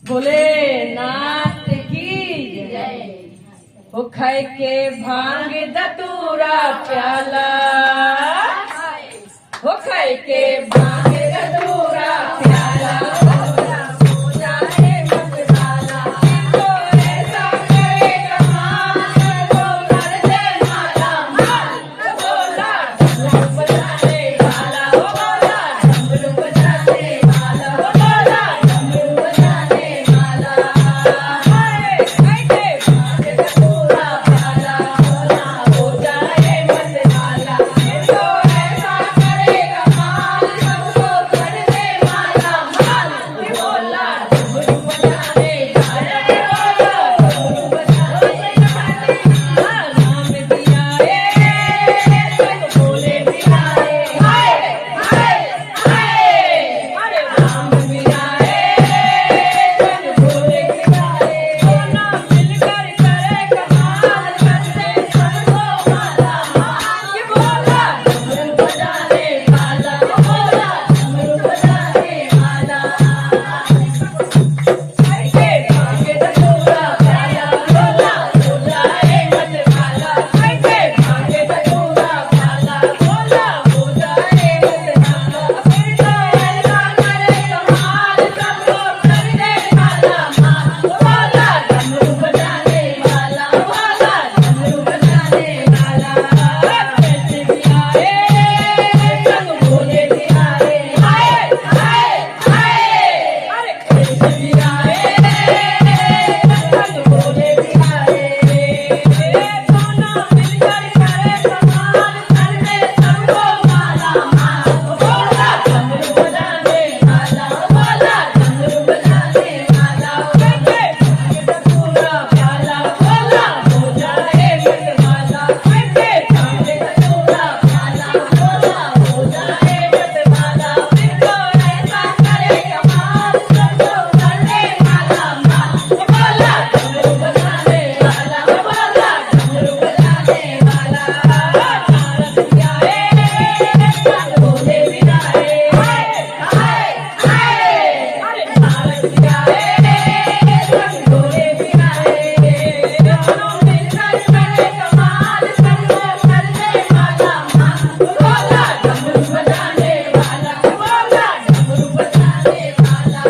भोलेनाथ की जय। हो खाए के भांग धतूरा प्याला, हो खाए के भांग धतूरा प्याला, हो जाए मतवाला। तो ऐसा करे कमाल, तो कर दे माला माल। भोला डमरू बजाने वाला, हो भोला डमरू बजाने वाला, हो भोला डमरू बजाने वाला। हाय हाय के भांग धतूरा प्याला, भोला हो जाए मतवाला। तो ऐसा करे कमाल, सबको कर दे माला माल। भोला डमरू बजाने वाला, भोला डमरू बजाने वाला। नाम दिया सब भोले बिहारे, हाय हाय हाय। अरे राम बिहारे सब भोले बिहारे। दोनों मिलकर करे कमाल, करते सबको माला माल। भोला डमरू बजाने वाला, भोला डमरू बजाने वाला। के भांग धतूरा प्याला, भोला हो जाए मतवाला। के भांग धतूरा प्याला, भोला हो जाए मतवाला। फिर तो ऐसा करे कमाल, सबको कर दे माला माल। भोला डमरू बजाने वाला, भोला डमरू बजाने वाला। कैसे भी आए सब भोले बिहारे, हाय हाय हाय। अरे कैसे भी आए सब भोले बिहारे। दोनों मिलकर करे कमाल, करते सबको माला माल। भोला डमरू बजाने वाला, भोला डमरू बजाने वाला। के भांग धतूरा प्याला, भोला हो जाए मतवाला। के भांग धतूरा प्याला, भोला हो जाए मतवाला। फिर तो ऐसा करे कमाल, सबको कर दे माला माल। भोला डमरू बजाने वाला, भोला डमरू बजाने वाला। नारद आए सब भोले बिहारे, हाय हाय हाय। अरे नारद आए सब भोले बिहारे। दोनों मिलकर करे कमाल, सबको कर दे माला माल। भोला डमरू बजाने वाला, भोला डमरू बजाने वाला।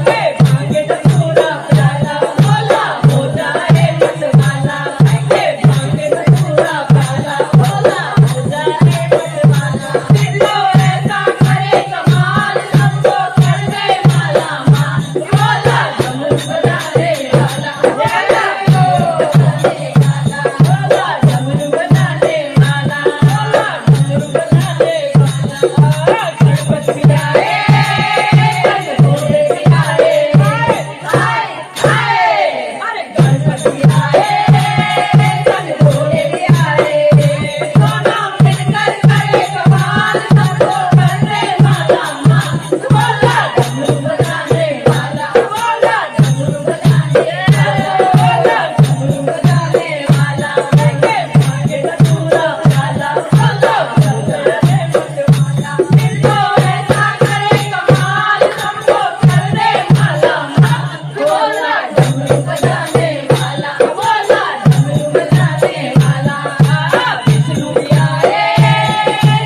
के भांग धतूरा प्याला, भोला हो जाए मतवाला। के भांग धतूरा प्याला, भोला हो जाए मतवाला। फिर तो ऐसा करे कमाल, सबको कर दे माला माल। भोला डमरू बजाने वाला, भोला डमरू बजाने वाला, भोला डमरू बजाने वाला, भोला डमरू बजाने वाला। गणपति आए सब भोले बिहारे, हाय हाय हाय। अरे गणपति आए सब भोले बिहारे। दोनों मिलकर करे कमाल, सबको कर दे माला माल। भोला डमरू बजाने वाला, भोला डमरू बजाने वाला, भोला डमरू बजाने वाला। के भांग धतूरा प्याला, भोला हो जाए मतवाला। फिर तो ऐसा करे कमाल, सबको कर दे माला माल। भोला डमरू बजाने वाला, भोला डमरू बजाने वाला। विष्णु भी आए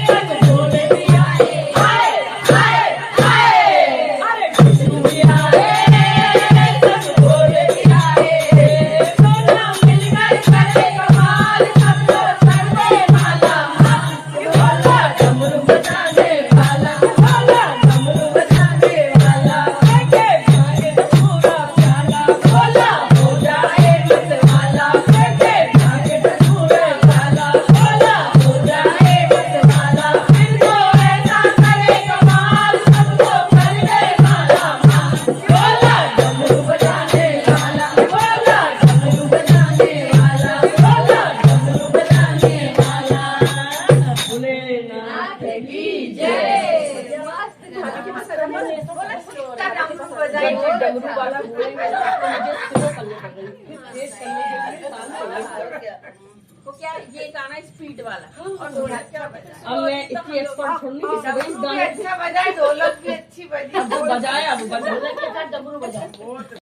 सब भोले बिहारे, हाय हाय हाय। अरे विष्णु भी आए सब भोले बिहारे। दोनों मिलकर करे कमाल, सबको कर दे माला माल। भोला डमरू बजाने वाला, भोला डमरू बजाने वाला। के भांग धतूरा प्याला, भोला हो जाए मतवाला। के भांग धतूरा प्याला, भोला हो जाए मतवाला। फिर तो ऐसा करे कमाल, सबको कर दे माला माल। भोला डमरू बजाने वाला, भोला डमरू बजाने वाला, भोला डमरू बजाने वाला। भोलेनाथ की जय। डमरू वाला बोलेंगे तो मुझे स्लो करने पड़ रही है। तो क्या ये गाना स्पीड वाला और ढोलक क्या बजाए? अब मैं इतनी एक्सपर्ट थोड़ी हूँ कि इस गाने अच्छा बजाए, ढोलक भी अच्छी बजी। अब बजाया, अब बजाने के साथ डमरू बजाया।